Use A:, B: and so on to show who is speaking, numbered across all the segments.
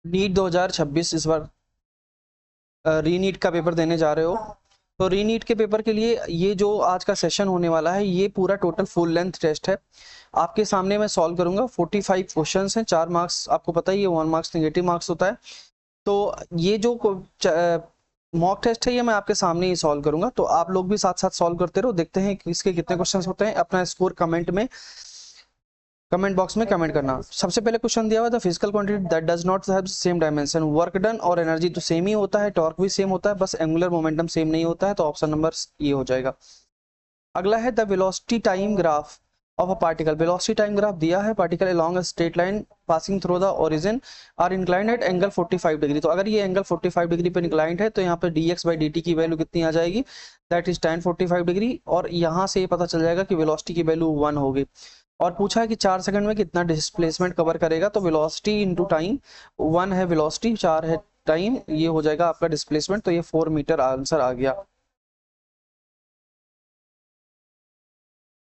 A: NEET 2026 इस बार रीनीट का paper देने जा रहे हो, तो रीनीट के पेपर के लिए ये जो आज का सेशन होने वाला है ये पूरा टोटल फुल लेंथ टेस्ट है। आपके सामने मैं सॉल्व करूंगा। 45 क्वेश्चंस हैं, 4 मार्क्स आपको पता ही है, 1 मार्क्स नेगेटिव मार्क्स होता है। तो ये जो मॉक टेस्ट है ये मैं आपके सामने ही सॉल्व करूंगा, तो आप लोग भी साथ साथ सॉल्व करते रहो। देखते हैं कि इसके कितने क्वेश्चंस होते हैं। अपना स्कोर कमेंट बॉक्स में कमेंट करना। सबसे पहले क्वेश्चन दिया हुआ था physical quantity that does not have same dimension. Work done और एनर्जी तो सेम ही होता है, टॉर्क भी सेम होता है, बस एंगुलर मोमेंटम सेम नहीं होता है, तो ऑप्शन नंबर ये हो जाएगा। अगला है the velocity time graph of a particle. Velocity time graph दिया है, particle along a straight line passing through the origin are inclined at angle 45 degree. तो अगर ये एंगल 45 डिग्री पे इंक्लाइंड है तो यहाँ पे dx बाई dt की वैल्यू कितनी आ जाएगी, दैट इज tan 45 डिग्री। और यहाँ से ये पता चल जाएगा कि वेलोसिटी की वैल्यू 1 होगी। और पूछा है कि 4 सेकंड में कितना डिस्प्लेसमेंट कवर करेगा, तो वेलोसिटी इंटू टाइम, 1 है वेलोसिटी, 4 है टाइम, ये हो जाएगा आपका डिस्प्लेसमेंट। तो ये 4 मीटर आंसर आ गया।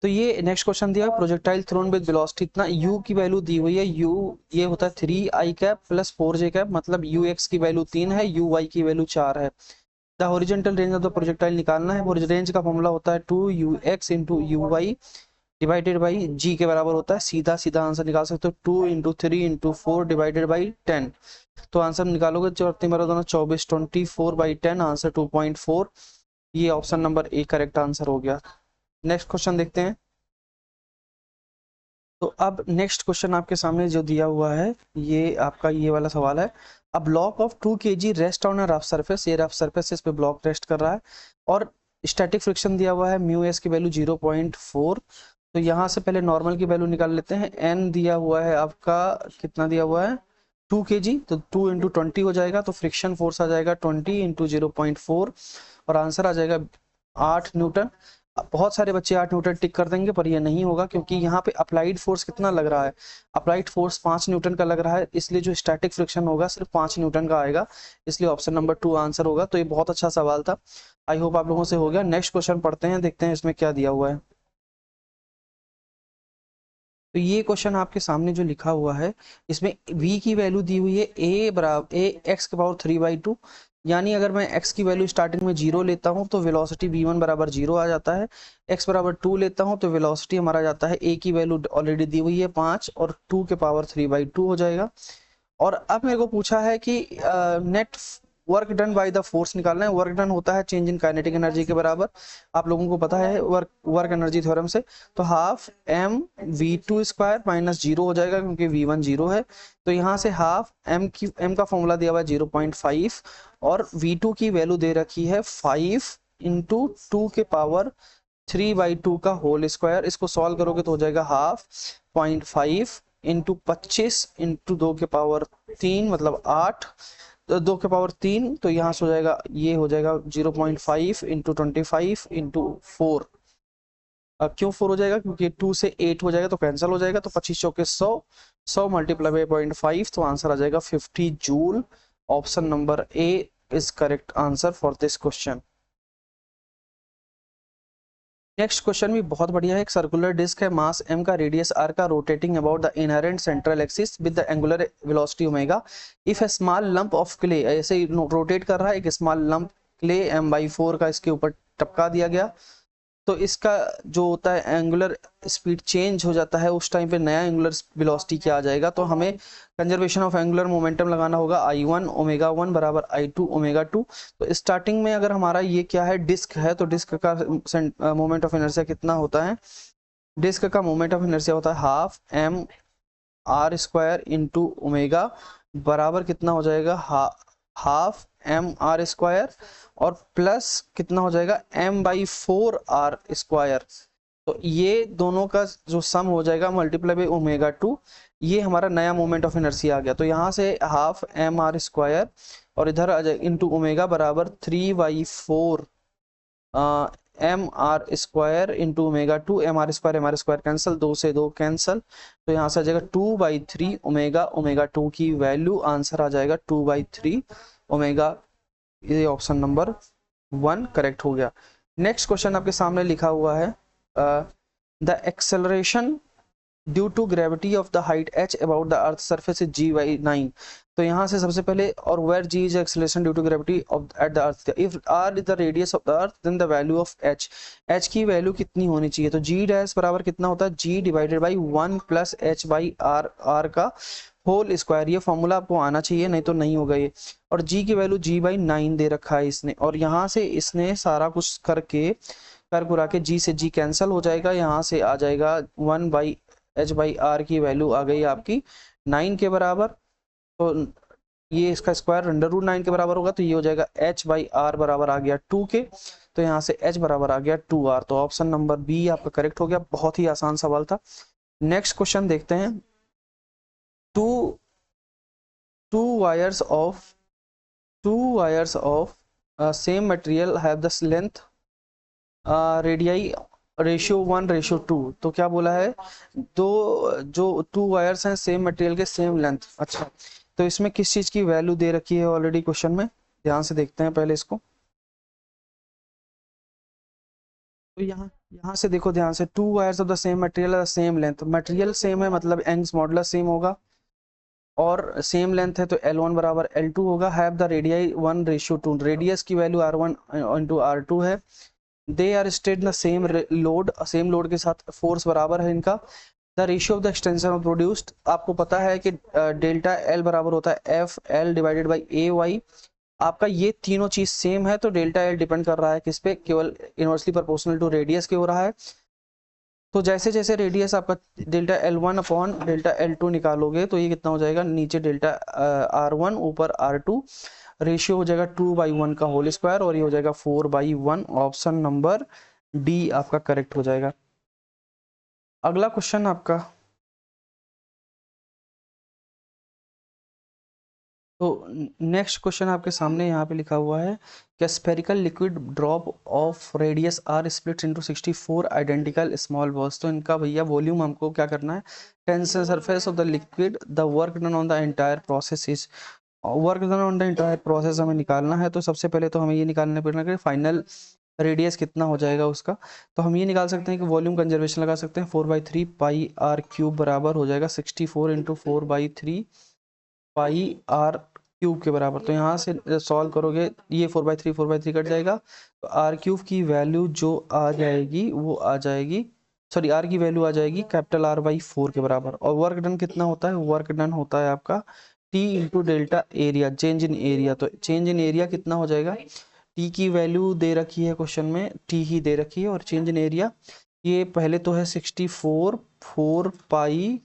A: तो ये नेक्स्ट क्वेश्चन दिया, प्रोजेक्टाइल थ्रोन विद वेलोसिटी इतना, u की वैल्यू दी हुई है, u ये होता है 3i cap plus 4j cap, मतलब ux की वैल्यू 3 है, uy की वैल्यू 4 है। The horizontal range of the projectile निकालना है। रेंज का फॉर्मूला होता है 2ux into uy divided by g के बराबर होता है। सीधा सीधा आंसर निकाल सकते हो, 2 इंटू 3 इंटू 4 डिवाइडेड बाई 10। तो आंसर निकालोगे चौथी बार दोनों 24 24/10, आंसर 2.4। ये option number A correct answer हो गया। नेक्स्ट क्वेश्चन देखते हैं। तो अब नेक्स्ट क्वेश्चन आपके सामने जो दिया हुआ है ये आपका ये वाला सवाल है। A block of 2 kg rest on a rough surface. ये रफ सरफेस इस पे ब्लॉक रेस्ट कर रहा है और स्टैटिक फ्रिक्शन दिया हुआ है, म्यू एस की वैल्यू 0.4। तो यहाँ से पहले नॉर्मल की वैल्यू निकाल लेते हैं। एन दिया हुआ है आपका, कितना दिया हुआ है 2 kg, तो 2 इंटू 20 हो जाएगा, तो फ्रिक्शन फोर्स आ जाएगा 20 इंटू 0.4 और आंसर आ जाएगा 8 न्यूटन। बहुत सारे बच्चे 8 न्यूटन टिक कर देंगे, पर ये नहीं होगा क्योंकि यहाँ पे अप्लाइड फोर्स कितना लग रहा है, अप्लाइड फोर्स 5 न्यूटन का लग रहा है, इसलिए जो स्टैटिक फ्रिक्शन होगा सिर्फ 5 न्यूटन का आएगा, इसलिए ऑप्शन नंबर 2 आंसर होगा। तो ये बहुत अच्छा सवाल था, आई होप आप लोगों से हो गया। नेक्स्ट क्वेश्चन पढ़ते हैं, देखते हैं इसमें क्या दिया हुआ है। तो ये क्वेश्चन आपके सामने जो लिखा हुआ है इसमें v की वैल्यू दी हुई है a बराबर a x के पावर 3/2, यानी अगर मैं x की वैल्यू स्टार्टिंग में 0 लेता हूं तो वेलोसिटी v1 बराबर 0 आ जाता है। x बराबर 2 लेता हूं तो वेलोसिटी हमारा जाता है, a की वैल्यू ऑलरेडी दी हुई है 5 और 2 के पावर 3/2 हो जाएगा। और अब मेरे को पूछा है कि net work done by the force निकालना है। वर्क डन होता है चेंज इन काइनेटिक एनर्जी के बराबर, आप लोगों को पता है वर्क एनर्जी थ्योरम से। तो half m v two square minus 0 हो जाएगा क्योंकि v1 0 है, तो यहाँ से हाफ m का फॉर्मूला दिया हुआ है 0.5 और v2 की वैल्यू दे रखी है 5 इंटू 2 के पावर 3/2 का होल स्क्वायर। इसको सॉल्व करोगे तो हो जाएगा हाफ 0.5 इंटू 25 इंटू 2 के पावर 3 मतलब 8, 2 के पावर 3, तो यहाँ से हो जाएगा, ये हो जाएगा 0.5 इंटू 25 इंटू 4। अब क्यों 4 हो जाएगा, क्योंकि 2 से 8 हो जाएगा तो कैंसिल हो जाएगा, तो 25 चौके 100, 100 मल्टीप्लाई बाई 0.5, तो आंसर आ जाएगा 50 joule. Option number A is correct answer for this question. Next question भी बहुत बढ़िया है। एक सर्कुलर डिस्क है, मास m का, रेडियस r का, rotating about the inherent central axis with the angular velocity omega. If A small lump of clay, ऐसे ही rotate कर रहा है, एक स्मॉल लंप क्ले m/4 का इसके ऊपर टपका दिया गया, तो इसका जो होता है एंगुलर स्पीड चेंज हो जाता है, उस टाइम पे नया एंगुलर वेलोसिटी क्या आ जाएगा। तो हमें कंजर्वेशन ऑफ एंगुलर मोमेंटम लगाना होगा, I1 ओमेगा 1 बराबर I2 ओमेगा 2। तो स्टार्टिंग में अगर हमारा ये क्या है, डिस्क है, तो डिस्क का मोमेंट ऑफ इनर्शिया कितना होता है, डिस्क का मोमेंट ऑफ इनर्शिया होता है half M R square into omega, बराबर कितना हो जाएगा, हाफ एम आर स्क्वायर और प्लस कितना हो जाएगा m/4r²। तो ये दोनों का जो सम हो जाएगा मल्टीप्लाई बाई ओमेगा 2, ये हमारा नया मोमेंट ऑफ इनर्शिया आ गया। तो यहाँ से हाफ एम आर स्क्वायर और इधर आ जाए इंटू ओमेगा बराबर 3/4 m are square into omega 2, m are square cancel, 2 से 2 कैंसिल, तो यहाँ से आ जाएगा 2/3 ओमेगा 2 की वैल्यू, आंसर आ जाएगा 2/3 ओमेगा। ये ऑप्शन नंबर 1 करेक्ट हो गया। नेक्स्ट क्वेश्चन आपके सामने लिखा हुआ है, the acceleration due to gravity of the height h about the earth surface is g/9। तो यहाँ से सबसे पहले, और where g is acceleration due to gravity of at the earth, if r is the radius of the earth then the value of h की value कितनी होनी चाहिए। तो g डैश बराबर कितना होता है, g divided by 1 plus h by r का होल स्क्वायर। ये फॉर्मूला आपको आना चाहिए, नहीं तो नहीं होगा ये। और g की वैल्यू g/9 दे रखा है इसने, और यहाँ से इसने सारा कुछ करके कर कुरा के g से g कैंसिल हो जाएगा, यहाँ से आ जाएगा 1/h/r की वैल्यू आ गई आपकी 9 के बराबर। तो ये इसका स्क्वायर √9 के बराबर होगा, तो ये हो जाएगा h/r बराबर आ गया 2 के। तो यहाँ से h बराबर आ गया 2r। तो ऑप्शन नंबर बी आपका करेक्ट हो गया। बहुत ही आसान सवाल था। नेक्स्ट क्वेश्चन देखते हैं। two wires of same material have the length radii ratio 1:2। तो क्या बोला है, दो जो 2 वायर्स हैं सेम मटेरियल के सेम लेंथ। अच्छा, तो इसमें किस चीज की वैल्यू दे रखी है ऑलरेडी क्वेश्चन में, ध्यान से देखते हैं पहले इसको। तो यहाँ से देखो ध्यान से, 2 wires of the same material same length, material same है मतलब यंग्स मॉडुलस सेम होगा, और सेम लेंथ है तो L1 बराबर L2 होगा। हैव द रेडियाई 1:2, रेडियस की वैल्यू R1 इंटू R2 है। They are stated the same load, same load के साथ फोर्स बराबर है इनका। The ratio of the extension of produced, आपको पता है कि डेल्टा L बराबर होता है FL डिवाइडेड बाई AY। आपका ये तीनों चीज सेम है, तो डेल्टा L डिपेंड कर रहा है किस पे, केवल इनवर्सली प्रोपोर्शनल टू रेडियस के हो रहा है। तो जैसे जैसे रेडियस आपका delta L1 upon delta L2 निकालोगे तो ये कितना हो जाएगा, नीचे डेल्टा R1 ऊपर R2, रेशियो हो जाएगा 2/1 का होल स्क्वायर, और ये हो जाएगा 4/1। ऑप्शन नंबर डी आपका करेक्ट हो जाएगा। अगला क्वेश्चन आपका, तो नेक्स्ट क्वेश्चन आपके सामने यहाँ पे लिखा हुआ है कि spherical liquid drop of radius R split into 64 identical small balls. तो इनका भैया वॉल्यूम हमको क्या करना है, tension surface of the liquid, the work done on the entire process is, work done on the entire process हमें निकालना है। तो सबसे पहले तो हमें ये निकालना पड़ेगा कि फाइनल रेडियस कितना हो जाएगा उसका। तो हम ये निकाल सकते हैं कि वॉल्यूम कंजर्वेशन लगा सकते हैं, 4/3 पाई आर क्यूब बराबर हो जाएगा 64 इंटू 4/3 पाई आर क्यूब के बराबर। तो यहाँ से सॉल्व करोगे, ये 4/3 कट जाएगा, तो आर क्यूब की वैल्यू जो आ जाएगी वो आ जाएगी, सॉरी आर की वैल्यू आ जाएगी कैपिटल R/4 के बराबर। और वर्क डन कितना होता है, वर्क डन होता है आपका T into delta area, change in area. तो चेंज इन एरिया कितना हो जाएगा, T की वैल्यू दे रखी है क्वेश्चन में, T ही दे रखी है, और चेंज इन एरिया ये पहले तो है 64 4 pi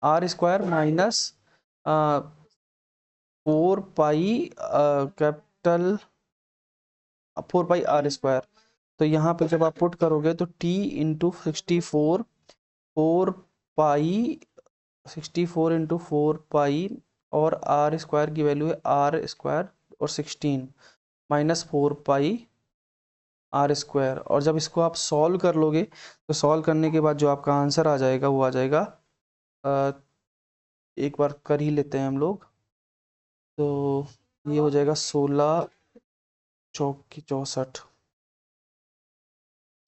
A: R square minus 4 pi capital 4 pi R square. तो यहाँ पे जब आप पुट करोगे तो T into 64 4 pi 64 into 4 pi, और आर स्क्वायर की वैल्यू है आर स्क्वायर और 16 माइनस 4 पाई आर स्क्वायर। और जब इसको आप सॉल्व कर लोगे तो सॉल्व करने के बाद जो आपका आंसर आ जाएगा वो आ जाएगा, एक बार कर ही लेते हैं हम लोग। तो ये हो जाएगा 16 चौक 64,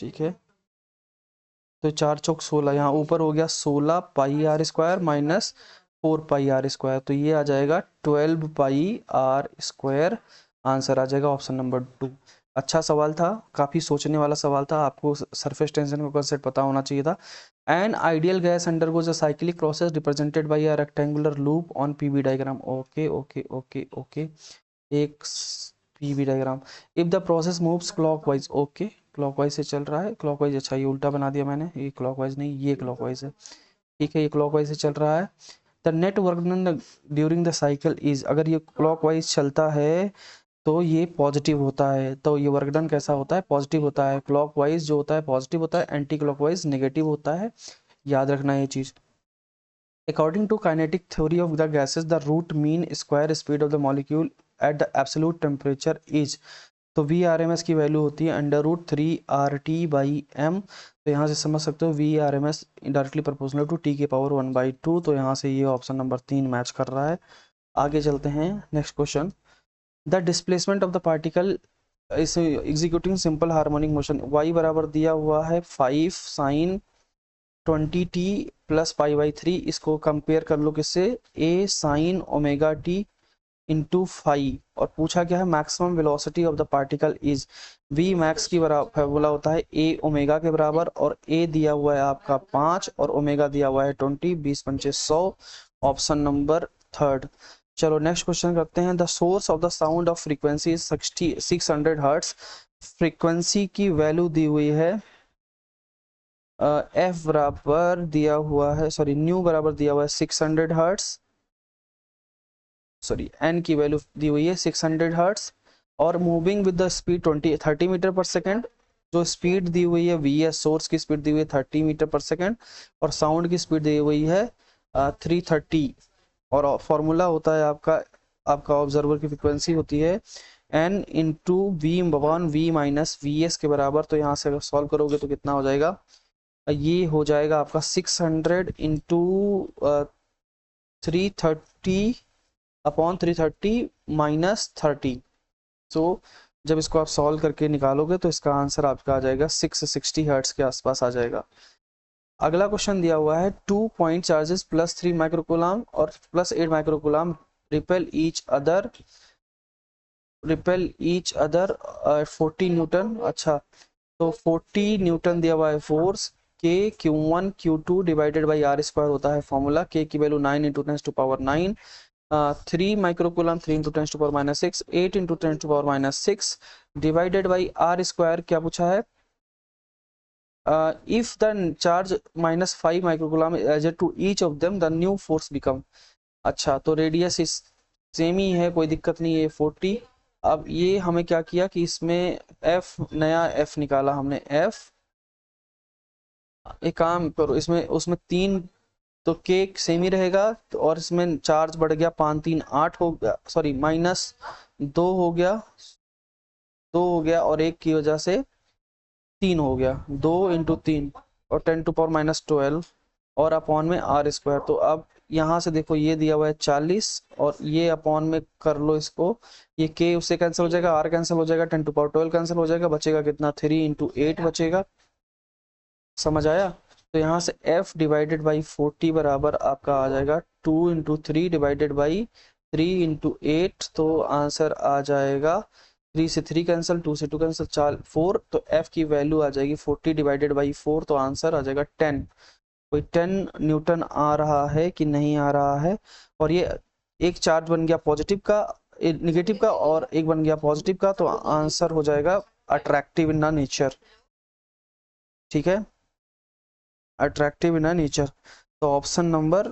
A: ठीक है। तो 4 चौक 16, यहाँ ऊपर हो गया 16 pi R square minus 4 pi R square, तो ये आ जाएगा 12 पाई आर स्क्वायर। आंसर आ जाएगा ऑप्शन नंबर 2। अच्छा सवाल था, काफ़ी सोचने वाला सवाल था, आपको सरफेस टेंशन का कॉन्सेप्ट पता होना चाहिए था। An ideal gas undergoes a cyclic process represented by a rectangular loop on PV diagram. Okay okay okay okay, एक PV diagram. If the process moves clockwise, okay clockwise से चल रहा है, क्लॉकवाइज, अच्छा ये उल्टा बना दिया मैंने, ये क्लॉकवाइज नहीं ये क्लॉकवाइज है, ठीक है ये क्लॉकवाइज से चल रहा है। The net work done during the cycle is, अगर ये क्लॉकवाइज चलता है तो ये पॉजिटिव होता है, तो ये वर्क डन कैसा होता है, पॉजिटिव होता है। क्लॉकवाइज जो होता है पॉजिटिव होता है, एंटी क्लॉकवाइज नेगेटिव होता है, याद रखना ये चीज़। According to kinetic theory of the gases the root mean square speed of the molecule at the absolute temperature is, तो वी आर एम एस की वैल्यू होती है √3RT/m। तो यहाँ से समझ सकते हो V R M S directly proportional to T की पावर 1/2। तो यहाँ से ये ऑप्शन नंबर 3 मैच कर रहा है। आगे चलते हैं next question. The displacement of the particle is executing simple harmonic motion, y बराबर दिया हुआ है 5 sin 20t प्लस पाई/3, इसको कंपेयर कर लो किससे, a sine omega t into five, और पूछा क्या है maximum velocity of the particle is, v max की बराबर बोला होता है a ओमेगा के बराबर, और a दिया हुआ है आपका 5 और ओमेगा दिया हुआ है 20, 20 पंचे 100, ऑप्शन नंबर थर्ड। चलो नेक्स्ट क्वेश्चन करते हैं। The source of the sound of frequency is 600 hertz, frequency की वैल्यू दी हुई है एफ बराबर दिया हुआ है, सॉरी न्यू बराबर दिया हुआ है 600 हर्ट्ज, सॉरी एन की वैल्यू दी हुई है 600 हर्ट्ज, और moving with the speed 30 metre per second, जो स्पीड दी हुई है वी एस, सोर्स की स्पीड दी हुई है 30 मीटर पर सेकेंड, और साउंड की स्पीड दी हुई है 330, और फॉर्मूला होता है आपका ऑब्जर्वर की फ्रिक्वेंसी होती है N into V one V minus V S के बराबर। तो यहाँ से अगर सॉल्व करोगे तो कितना हो जाएगा, ये हो जाएगा आपका 600 इंटू 330 अपॉन 330 माइनस 30। सो जब इसको आप सॉल्व करके निकालोगे तो इसका आंसर आपका आ जाएगा 660 हर्ट्ज के आसपास आ जाएगा। अगला क्वेश्चन दिया हुआ है 2 पॉइंट चार्जेस प्लस 3 माइक्रोकूलम और plus 8 microcoulomb repel each other 40 Newton. अच्छा, तो 40 न्यूटन दिया हुआ है फोर्स, के Q1 Q2 divided by R square होता है फॉर्मूला, के की value 9 into 10 to power 9, 3 microcoulomb 3 into 10 to power minus 6, 8 into 10 to power minus 6 divided by R square. क्या पूछा है, if the charge minus 5 microcoulomb is added to each of them the new force become। अच्छा, तो radius इस same ही है, कोई दिक्कत नहीं है 40। अब ये हमें क्या किया कि इसमें f नया f निकाला हमने, f एक काम करो इसमें उसमें 3 तो के सेम ही रहेगा, तो और इसमें चार्ज बढ़ गया 5 3 8 हो गया, सॉरी माइनस 2 हो गया, 2 हो गया, और 1 की वजह से 3 हो गया, 2 इंटू 3 और 10 टू पावर माइनस 12 और अपॉन में आर स्क्वायर। तो अब यहाँ से देखो ये दिया हुआ है 40 और ये अपॉन में कर लो इसको, ये के उससे कैंसिल हो जाएगा, आर कैंसिल हो जाएगा, 10 टू पावर 12 कैंसिल हो जाएगा, बचेगा कितना 3 इंटू 8 बचेगा। समझ आया। तो यहाँ से f डिवाइडेड बाई 40 बराबर आपका आ जाएगा 2 इंटू 3 डिवाइडेड बाई 3 इंटू 8, तो आंसर आ जाएगा 3 से 3 कैंसिल, 2 से 2 कैंसिल, 4, तो f की वैल्यू आ जाएगी 40 डिवाइडेड बाई 4, तो आंसर आ जाएगा 10। कोई 10 न्यूटन आ रहा है कि नहीं आ रहा है, और ये एक चार्ज बन गया पॉजिटिव का, निगेटिव का, और एक बन गया पॉजिटिव का, तो आंसर हो जाएगा अट्रैक्टिव इन नेचर। ठीक है, अट्रैक्टिव इन नेचर। तो ऑप्शन नंबर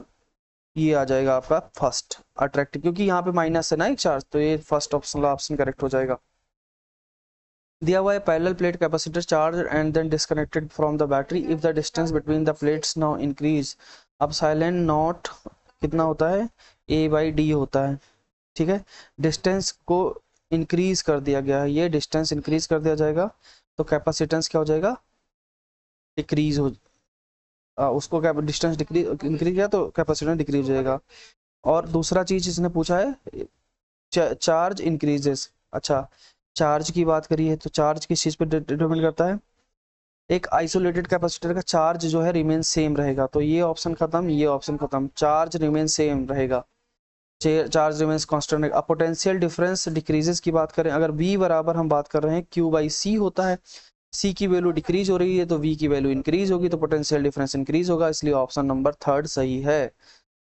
A: ये आ जाएगा आपका फर्स्ट, अट्रैक्टिव, क्योंकि यहाँ पे माइनस है ना एक चार्ज, तो ये फर्स्ट ऑप्शन करेक्ट हो जाएगा। दिया हुआ है parallel plate capacitor charge and then disconnected from the battery if the distance between the plates now increase. अब साइलेंट नॉट कितना होता है, a/d होता है। ठीक है, डिस्टेंस को इंक्रीज कर दिया गया है, ये डिस्टेंस इंक्रीज कर दिया जाएगा, तो कैपेसिटेंस क्या हो जाएगा, डिक्रीज हो, उसको क्या डिस्टेंस डिक्रीज इंक्रीज किया तो कैपेसिटेंस डिक्रीज हो जाएगा। और दूसरा चीज इसने पूछा है चार्ज इंक्रीजेस। अच्छा, चार्ज की बात करिए तो चार्ज किस चीज पे डिपेंड करता है, एक आइसोलेटेड कैपेसिटर का चार्ज जो है रिमेन सेम रहेगा, तो ये ऑप्शन खत्म, ये ऑप्शन खत्म, चार्ज रिमेन सेम रहेगा, चार्ज रिमेन्स कांस्टेंट। अब पोटेंशियल डिफरेंस डिक्रीजेस की बात करें, अगर V बराबर हम बात कर रहे हैं Q/C होता है, C की वैल्यू डिक्रीज हो रही है तो V की वैल्यू इंक्रीज होगी, तो पोटेंशियल डिफरेंस इंक्रीज होगा, इसलिए ऑप्शन नंबर थर्ड सही है।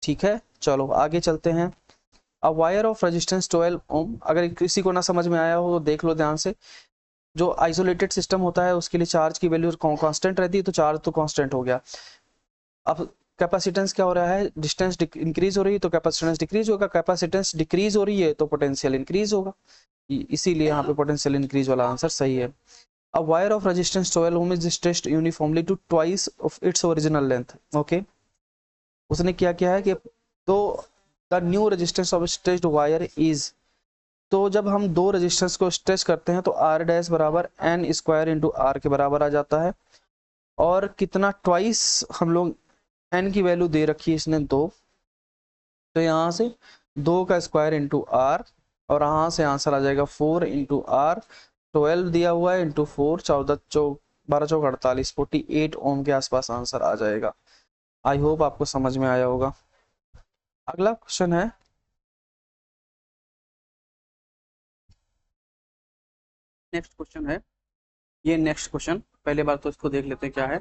A: ठीक है, चलो आगे चलते हैं। अ वायर ऑफ रेजिस्टेंस 12 ओम, अगर किसी को ना समझ में आया हो तो देख लो ध्यान से। जो आइसोलेटेड सिस्टम होता है उसके लिए चार्ज की वैल्यू कांस्टेंट रहती है, तो चार्ज तो कांस्टेंट हो गया। अब कैपेसिटेंस क्या हो रहा है, डिस्टेंस इंक्रीज हो रही है तो कैपेसिटेंस डिक्रीज होगा, कैपेसिटेंस डिक्रीज हो रही है तो पोटेंशियल इंक्रीज होगा, इसीलिए यहाँ पे पोटेंशियल इंक्रीज वाला आंसर सही है। A wire of resistance 12 ohm is stretched uniformly to twice of its original length. Okay, उसने क्या किया है कि तो the new resistance of stretched wire is, तो जब हम दो रेजिस्टेंस को स्ट्रेच करते हैं तो r डैश बराबर n स्क्वायर इंटू आर के बराबर आ जाता है, और कितना ट्वाइस हम लोग n की वैल्यू दे रखी है इसने 2, तो यहाँ से 2 का स्क्वायर इंटू आर, और यहाँ से आंसर आ जाएगा 4 इंटू आर, 12 दिया हुआ है इंटू 4, 14 चौ 12 चौक 48, 48 ओम के आसपास आंसर आ जाएगा। आई होप आपको समझ में आया होगा। अगला क्वेश्चन है, नेक्स्ट क्वेश्चन है ये, नेक्स्ट क्वेश्चन पहले बार तो इसको देख लेते हैं क्या है।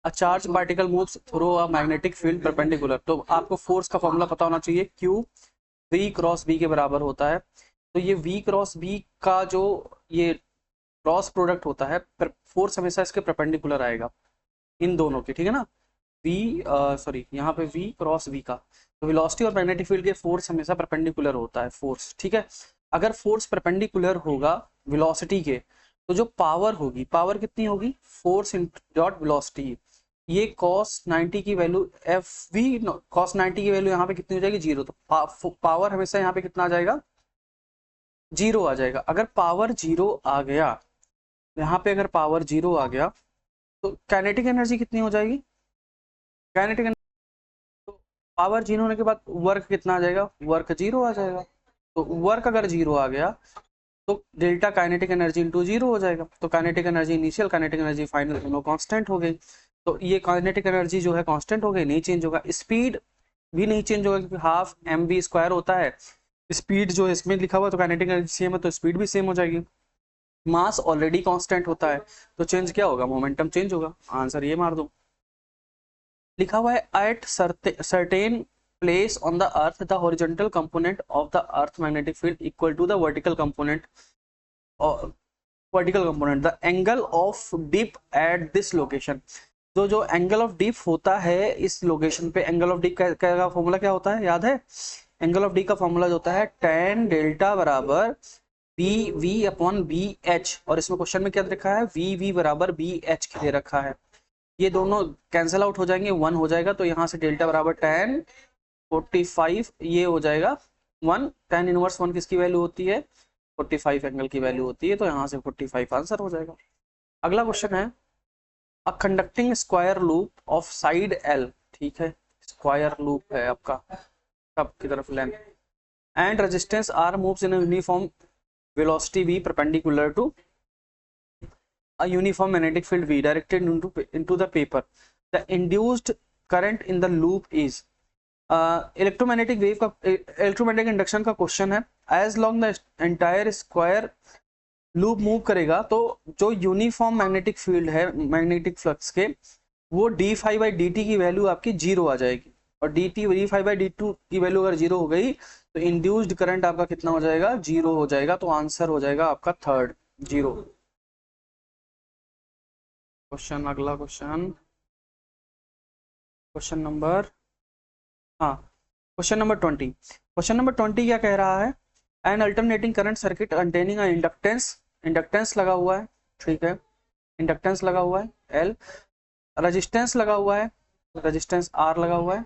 A: A charge particle moves through a magnetic field perpendicular, तो आपको फोर्स का फॉर्मूला पता होना चाहिए, क्यू वी क्रॉस बी के बराबर होता है। तो ये वी क्रॉस बी का जो ये क्रॉस प्रोडक्ट होता है, फोर्स हमेशा इसके परपेंडिकुलर आएगा इन दोनों के, ठीक है ना। वी सॉरी यहाँ पे वी क्रॉस वी का, तो वेलोसिटी और मैग्नेटिक फील्ड के फोर्स हमेशा परपेंडिकुलर होता है फोर्स, ठीक है। अगर फोर्स परपेंडिकुलर होगा वेलोसिटी के, तो जो पावर होगी, पावर कितनी होगी, फोर्स डॉट वेलोसिटी, ये cos 90 की वैल्यू एफ वी cos 90 की वैल्यू यहाँ पे कितनी हो जाएगी, जीरो। तो पावर हमेशा यहाँ पे कितना आ जाएगा, जीरो आ जाएगा। अगर पावर जीरो आ गया यहाँ पे, अगर पावर जीरो आ गया तो काइनेटिक एनर्जी कितनी हो जाएगी, काइनेटिक एनर्जी, तो पावर जीरो होने के बाद वर्क कितना आ जाएगा, वर्क जीरो आ जाएगा। तो वर्क अगर जीरो आ गया तो delta kinetic energy into zero हो जाएगा। तो kinetic energy initial, kinetic energy final, दोनों कांस्टेंट हो गई। तो ये काइनेटिक एनर्जी जो है कांस्टेंट हो गई, नहीं चेंज होगा। स्पीड भी नहीं चेंज होगा क्योंकि हाफ एम वी स्क्वायर होता है। स्पीड जो है इसमें लिखा हुआ, तो काइनेटिक एनर्जी सेम है तो स्पीड भी सेम हो जाएगी। मास ऑलरेडी कांस्टेंट होता है तो चेंज क्या होगा, मोमेंटम चेंज होगा। आंसर ये मार दो। लिखा हुआ है at certain place on the earth the horizontal component of the earth magnetic field equal to the vertical component the angle of dip at this location। जो एंगल ऑफ डिप होता है इस लोकेशन पे, एंगल ऑफ डिप का formula क्या होता है, याद है। एंगल ऑफ डिप का फॉर्मूला जो होता है tan डेल्टा बराबर B V upon B H, और इसमें क्वेश्चन में क्या रखा है, वी वी बराबर बी एच दे रखा है। ये दोनों कैंसिल आउट हो जाएंगे, 1 हो जाएगा। तो यहाँ से डेल्टा बराबर tan 45, ये हो जाएगा 1, tan इनवर्स 1 किसकी वैल्यू होती है, 45 एंगल की वैल्यू होती है। तो यहाँ से 45 आंसर हो जाएगा। अगला क्वेश्चन है, a conducting square loop of side L, ठीक है, स्क्वायर लूप है आपका सब की तरफ length, and resistance R moves in uniform velocity v perpendicular to a uniform magnetic field v directed into the paper, the induced current in the loop is electromagnetic wave का, electromagnetic induction का question है। As long the entire square loop move करेगा तो जो uniform magnetic field है magnetic flux के, वो D five by D T की वैल्यू आपकी जीरो आ जाएगी। और D T D five by D two की वैल्यू अगर जीरो हो गई तो इंड्यूस्ड करंट आपका कितना हो जाएगा, जीरो हो जाएगा। तो आंसर हो जाएगा आपका थर्ड, जीरो। क्वेश्चन, अगला क्वेश्चन, क्वेश्चन नंबर, हाँ क्वेश्चन नंबर 20। क्वेश्चन नंबर 20 क्या कह रहा है, N alternating current circuit containing inductance, inductance लगा हुआ है, ठीक है, इंडक्टेंस लगा हुआ है एल, रेजिस्टेंस लगा हुआ है, रेजिस्टेंस आर लगा हुआ है,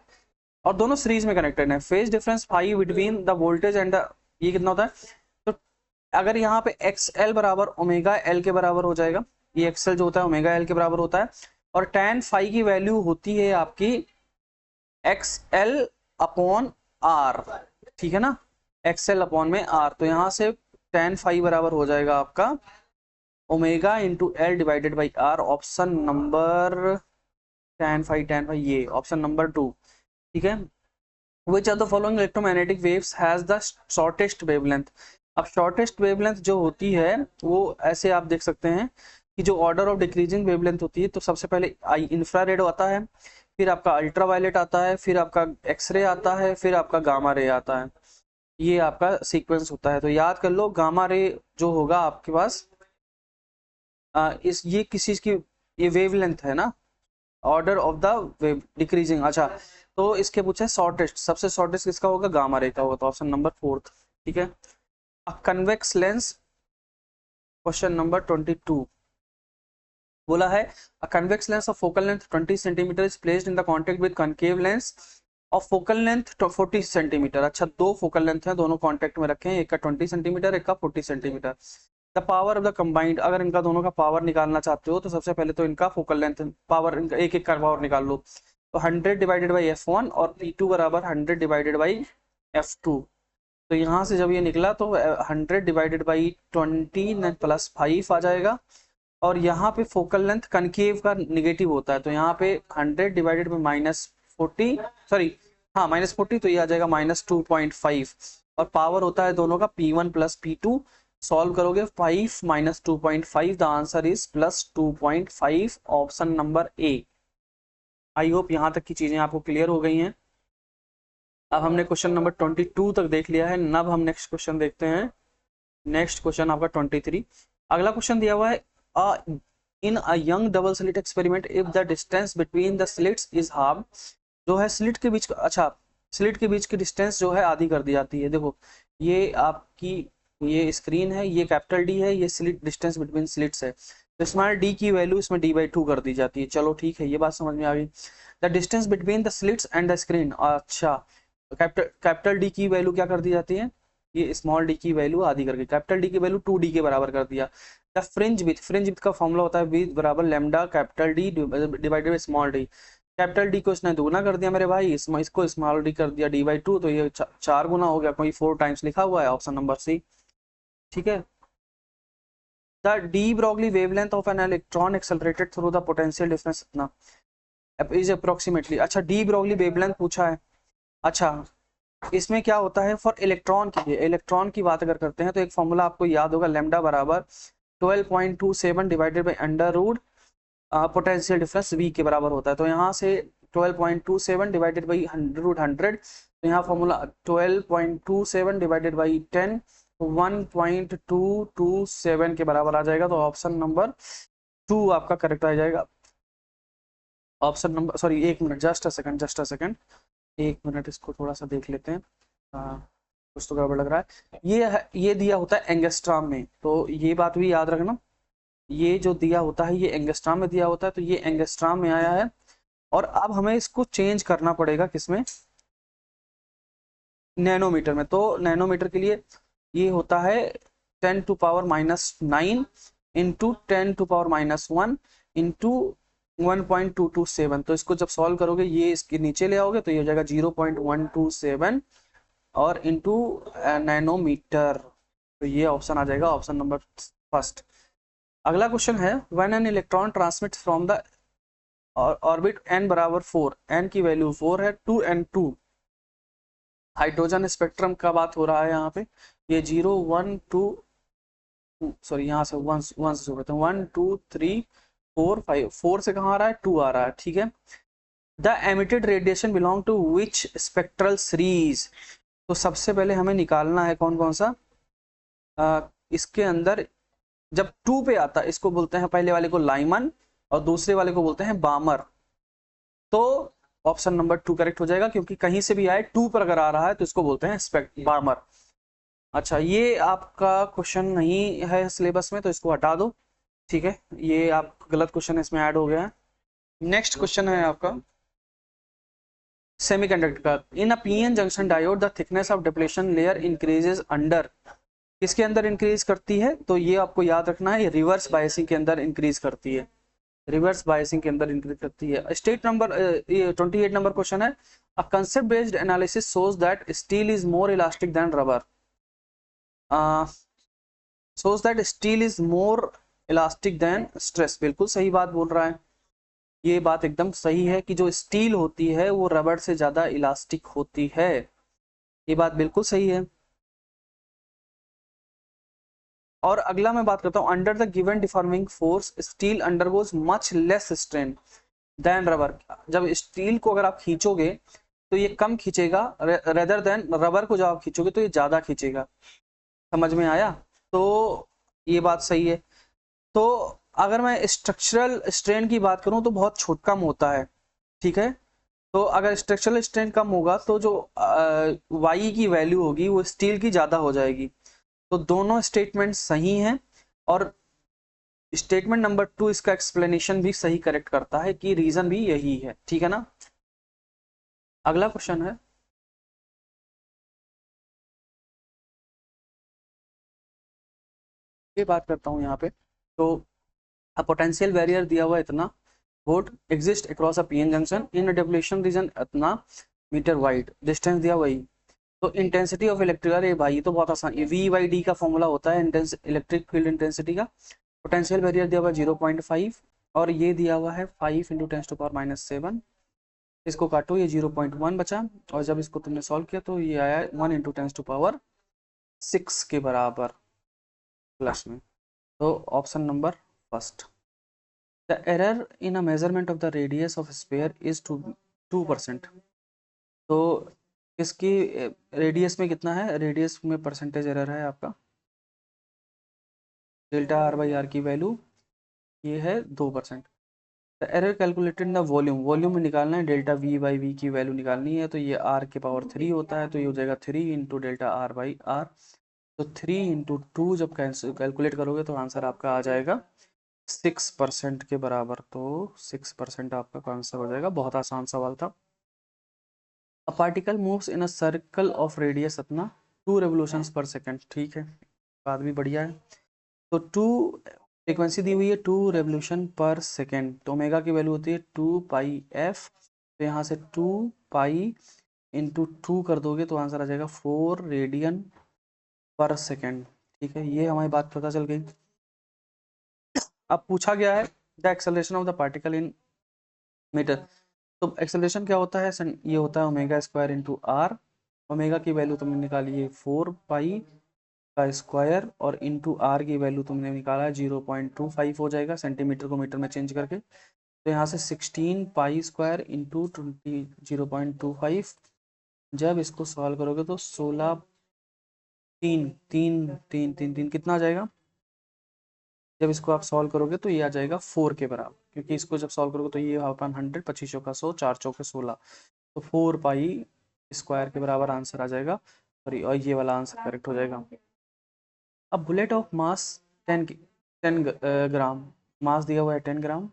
A: और दोनों सीरीज में कनेक्टेड है। Phase difference five between the voltage and the, ये कितना होता है, तो अगर यहाँ पे एक्स एल बराबर ओमेगा एल के बराबर हो जाएगा, ये एक्सएल जो होता है ओमेगा एल के बराबर होता है, और tan फाई की वैल्यू होती है आपकी एक्स एल अपॉन आर, ठीक है ना, एक्स एल अपॉन में आर। तो यहाँ से tan फाई बराबर हो जाएगा आपका omega into L divided by R. Option number tan phi, ये ऑप्शन नंबर 2, ठीक है। Which of the following electromagnetic waves has the shortest wavelength? अब शॉर्टेस्ट वेवलेंथ जो होती है वो ऐसे आप देख सकते हैं कि जो ऑर्डर ऑफ डिक्रीजिंग वेवलेंथ होती है, तो सबसे पहले आई इंफ्रारेड आता है, फिर आपका अल्ट्रावायलेट आता है, फिर आपका एक्सरे आता है, फिर आपका गामा रे आता है। ये आपका सीक्वेंस होता है। तो याद कर लो, गामा रे जो होगा आपके पास ये किस चीज की, ये वेवलेंथ है ना, order of the wave decreasing. अच्छा, तो इसके पूछे शॉर्टेस्ट, सबसे शॉर्टेस्ट किसका होगा, गामा रे का होगा। तो ऑप्शन नंबर 4, ठीक है। कन्वेक्स लेंस, क्वेश्चन नंबर 22 बोला है, अ convex lens of focal length 20 centimetre is placed in the contact with concave lens of focal length 40 centimetre. अच्छा, दो फोकल लेंथ है, दोनों कांटेक्ट में रखे हैं, एक का 20 सेंटीमीटर, एक का 40 centimetre. The power of the combined, अगर इनका दोनों का पावर निकालना चाहते हो तो सबसे पहले तो इनका फोकल लेंथ पावर, इनका एक एक का पावर निकाल लो। तो 100 डिवाइडेड बाई f1 और p2 बराबर 100 डिवाइडेड बाई f2। तो यहाँ से जब ये निकला तो 100 डिवाइडेड बाई 20 प्लस 5 आ जाएगा, और यहाँ पे फोकल लेंथ कनकेव का निगेटिव होता है, तो यहाँ पे 100 डिवाइडेड बाई -40, सॉरी हाँ -40, तो ये आ जाएगा -2.5, और पावर होता है दोनों का P1 प्लस P2। सॉल्व करोगे 5 minus 2.5, the answer is +2.5, option number A. I hope यहाँ तक की चीजें आपको क्लियर हो गई हैं। अब हमने क्वेश्चन नंबर 22 तक देख लिया है, अब हम नेक्स्ट क्वेश्चन देखते हैं। नेक्स्ट क्वेश्चन आपका 23। अगला क्वेश्चन दिया हुआ है in a Young double slit experiment if the distance between the slits is half. जो है स्लिट के बीच, अच्छा स्लिट के बीच की डिस्टेंस जो है आधी कर दी जाती है। देखो ये आपकी ये स्क्रीन है, ये कैपिटल डी है, ये स्लिट डिस्टेंस बिटवीन स्लिट्स है, तो स्मॉल डी की वैल्यू इसमें d/2 कर दी जाती है। चलो ठीक है, ये बात समझ में आ गई। The distance between the slits and the screen, अच्छा कैपिटल डी की वैल्यू क्या कर दी जाती है, ये स्मॉल डी की वैल्यू आधी करके कैपिटल डी की वैल्यू 2d के बराबर कर दिया। द फ्रिंज विथ का फॉर्मूला होता है विथ बराबर lambda capital D divided by small D. Capital D को इसने दुगना कर दिया मेरे भाई, इसको स्मॉल डी कर दिया d/2, तो ये 4 गुना हो गया, कोई 4 टाइम्स लिखा हुआ है, ऑप्शन नंबर सी। ठीक है। The de Broglie wavelength of an electron accelerated through the potential difference इतना इज अप्रोक्सीमेटली। अच्छा डी ब्रॉगली वेवलेंथ पूछा है। अच्छा इसमें क्या होता है फॉर इलेक्ट्रॉन के लिए, इलेक्ट्रॉन की बात अगर करते हैं तो एक फॉर्मूला आपको याद होगा, लैम्डा बराबर 12.27 divided by under root potential difference v के बराबर होता है। तो यहाँ से 12.27 डिवाइडेड बाई रूट 100, तो यहाँ फॉर्मूला 12.27 डिवाइडेड बाई 10 1.227 के बराबर आ जाएगा। तो ऑप्शन नंबर 2 आपका करेक्ट आ जाएगा। ऑप्शन नंबर, सॉरी एक मिनट, जस्ट अ सेकंड, एक मिनट, इसको थोड़ा सा देख लेते हैं। कुछ तो गड़बड़ लग रहा है। ये दिया होता है एंगस्ट्राम में, तो ये बात भी याद रखना, ये जो दिया होता है ये एंगस्ट्राम में दिया होता है, तो ये एंगस्ट्राम में आया है। और अब हमें इसको चेंज करना पड़ेगा किसमें, नैनोमीटर में। तो नैनोमीटर के लिए ये होता है 10⁻⁹ इंटू 10⁻⁻1 इंटू 1.227। तो इसको जब सॉल्व करोगे ये इसके नीचे ले आओगे तो ये हो जाएगा 0.127 और इंटू नैनोमीटर, तो ये ऑप्शन आ जाएगा ऑप्शन नंबर फर्स्ट। अगला क्वेश्चन है when an electron transmits from the orbit n बराबर 4, n की वैल्यू 4 है, 2n2 हाइड्रोजन स्पेक्ट्रम का बात हो रहा है यहाँ पे। ये 0 1 2 सॉरी यहाँ से 1 से शुरू करते हैं, 1 2 3 4 5, 4 से कहाँ आ रहा है, 2 आ रहा है। ठीक है। The emitted radiation belong to which spectral series. तो सबसे पहले हमें निकालना है कौन कौन सा, इसके अंदर जब 2 पे आता है इसको बोलते हैं, पहले वाले को लाइमन और दूसरे वाले को बोलते हैं बामर। तो ऑप्शन नंबर 2 करेक्ट हो जाएगा, क्योंकि कहीं से भी आए 2 पर अगर आ रहा है तो इसको बोलते हैं बामर। अच्छा ये आपका क्वेश्चन नहीं है सिलेबस में तो इसको हटा दो। ठीक है, ये आप गलत क्वेश्चन इसमें ऐड हो गया है। नेक्स्ट क्वेश्चन है आपका सेमीकंडक्टर का। In a PN junction diode the thickness of depletion layer increases under, किसके अंदर इंक्रीज करती है, तो ये आपको याद रखना है, रिवर्स बायसिंग के अंदर इंक्रीज करती है, रिवर्स बायसिंग के अंदर इंक्रीज करती है। स्टेट नंबर 28 नंबर क्वेश्चन है, a concept based analysis shows that steel is more elastic than rubber, shows that steel is more elastic than stress. बिल्कुल सही बात बोल रहा है, ये बात एकदम सही है कि जो स्टील होती है वो रबर से ज्यादा इलास्टिक होती है, ये बात बिल्कुल सही है। और अगला मैं बात करता हूँ, under the given deforming force steel undergoes much less strain than rubber. जब स्टील को अगर आप खींचोगे तो ये कम खींचेगा रेदर देन रबर को जब आप खींचोगे तो ये ज्यादा खींचेगा। समझ में आया, तो ये बात सही है। तो अगर मैं स्ट्रक्चरल स्ट्रेन की बात करूं तो बहुत कम होता है। ठीक है, तो अगर स्ट्रक्चरल स्ट्रेन कम होगा तो जो वाई की वैल्यू होगी वो स्टील की ज्यादा हो जाएगी। तो दोनों स्टेटमेंट सही हैं और स्टेटमेंट नंबर 2 इसका एक्सप्लेनेशन भी सही करेक्ट करता है कि रीजन भी यही है। ठीक है ना। अगला क्वेश्चन है, ये बात करता हूं यहाँ पे, तो पोटेंशियल बैरियर दिया हुआ इतना volt exist across a PN junction in depletion region इतना मीटर वाइड, डिस्टेंस दिया वही। तो इंटेंसिटी ऑफ इलेक्ट्रिकल, ये भाई तो बहुत आसान, V/D का फॉर्मूला होता है इलेक्ट्रिक फील्ड इंटेंसिटी का, पोटेंशियल बैरियर दिया हुआ है 0.5 और ये दिया हुआ है 5 इंटू 10⁻⁷। इसको काटो, ये 0.1 बचा और जब इसको तुमने सॉल्व किया तो ये आया 1 इंटू 10⁻6 के बराबर प्लस में। तो option number first. The error in a measurement of the radius of sphere is 2%। तो इसकी रेडियस में कितना है, रेडियस में परसेंटेज एरर है आपका डेल्टा आर बाई आर की वैल्यू ये है 2%। The error calculated in the volume, volume में निकालना है, डेल्टा वी बाई वी की वैल्यू निकालनी है, तो ये आर के पावर 3 होता है, तो ये हो जाएगा 3 into delta R by R. तो 3 इंटू 2 जब कैलकुलेट करोगे तो आंसर आपका आ जाएगा 6% के बराबर। तो 6% आपका आंसर हो जाएगा। बहुत आसान सवाल था। A particle moves in a circle of radius अपना 2 रेवोल्यूशंस पर सेकंड। ठीक है, बात भी बढ़िया है। तो 2 फ्रीक्वेंसी दी हुई है 2 रेवोल्यूशन पर सेकंड, तो ओमेगा की वैल्यू होती है 2 पाई एफ। तो यहाँ से 2 पाई इंटू 2 कर दोगे तो आंसर आ जाएगा 4 रेडियन पर सेकंड। ठीक है, ये हमारी बात पता चल गई। अब पूछा गया है the acceleration of the particle in metre. तो एक्सेलरेशन क्या होता है, ये होता है omega square into R. Omega की वैल्यू तुमने निकाली है 4 पाई का स्क्वायर और इंटू आर की वैल्यू तुमने निकाला है 0.25 हो जाएगा, सेंटीमीटर को मीटर में चेंज करके। तो यहाँ से 16 पाई स्क्वायर इंटू 0.25, जब इसको सॉल्व करोगे तो 16 तीन तीन तीन तीन तीन कितना आ जाएगा, जब इसको आप सॉल्व करोगे तो ये आ जाएगा 4 के बराबर, क्योंकि इसको जब सॉल्व करोगे तो ये अपन 100, 25 चौका 100, 4 चौके 16, तो 4 पाई स्क्वायर के बराबर आंसर आ जाएगा और ये वाला आंसर करेक्ट हो जाएगा। अब बुलेट ऑफ मास 10 ग्राम, मास दिया हुआ है 10 gram,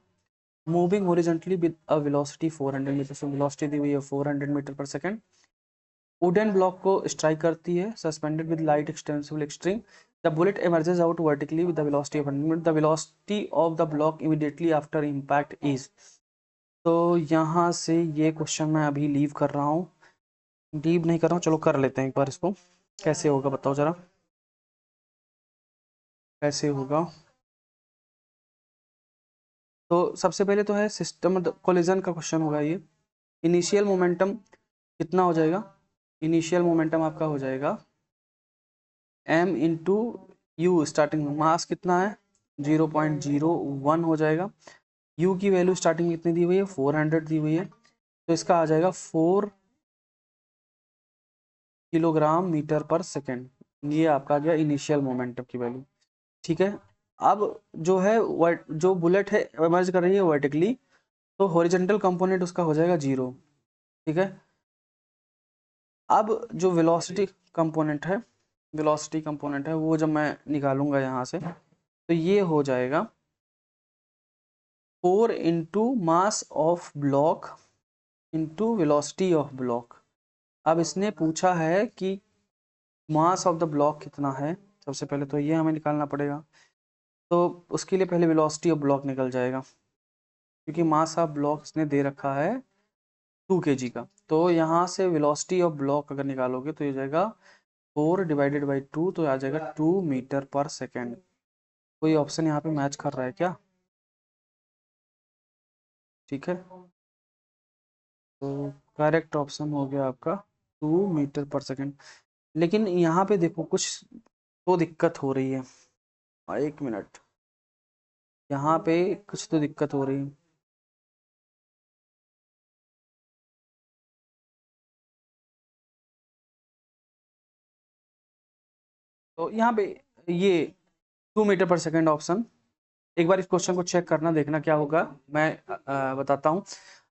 A: moving horizontally with a velocity 400 metre, so velocity दी हुई है 400 मीटर पर सेकंड। वुडन ब्लॉक को स्ट्राइक करती है, suspended with light extensible string. The bullet emerges out vertically with the velocity of 100 metre, the velocity of the block immediately after impact is. तो यहाँ से ये क्वेश्चन मैं अभी लीव कर रहा हूँ, लीव नहीं कर रहा हूँ, चलो कर लेते हैं एक बार इसको। कैसे होगा बताओ जरा, कैसे होगा। तो सबसे पहले तो है सिस्टम कोलिजन का क्वेश्चन होगा ये। इनिशियल मोमेंटम कितना हो जाएगा, इनिशियल मोमेंटम आपका हो जाएगा m इंटू यू, स्टार्टिंग में मास कितना है 0.01 हो जाएगा। u की वैल्यू स्टार्टिंग में कितनी दी हुई है 400 दी हुई है, तो इसका आ जाएगा 4 किलोग्राम मीटर पर सेकेंड। ये आपका आ गया इनिशियल मोमेंटम की वैल्यू। ठीक है, अब जो है जो बुलेट है इमर्ज कर रही है वर्टिकली, तो हॉरिजॉन्टल कंपोनेंट उसका हो जाएगा 0। ठीक है, अब जो वेलोसिटी कंपोनेंट है, वेलोसिटी कंपोनेंट है वो जब मैं निकालूंगा यहाँ से तो ये हो जाएगा 4 into mass of block into velocity of block. अब इसने पूछा है कि मास ऑफ द ब्लॉक कितना है, सबसे पहले तो ये हमें निकालना पड़ेगा। तो उसके लिए पहले वेलोसिटी ऑफ ब्लॉक निकल जाएगा, क्योंकि मास ऑफ ब्लॉक इसने दे रखा है 2 kg का। तो यहाँ से वेलोसिटी ऑफ ब्लॉक अगर निकालोगे तो ये जाएगा 4 डिवाइडेड बाई 2, तो आ जाएगा 2 मीटर पर सेकेंड। कोई ऑप्शन यहाँ पे मैच कर रहा है क्या? ठीक है, तो करेक्ट ऑप्शन हो गया आपका 2 मीटर पर सेकेंड। लेकिन यहाँ पे देखो कुछ तो दिक्कत हो रही है, 1 मिनट, यहाँ पे कुछ तो दिक्कत हो रही है। तो यहाँ पे ये 2 मीटर पर सेकेंड ऑप्शन, एक बार इस क्वेश्चन को चेक करना, देखना क्या होगा। मैं बताता हूँ।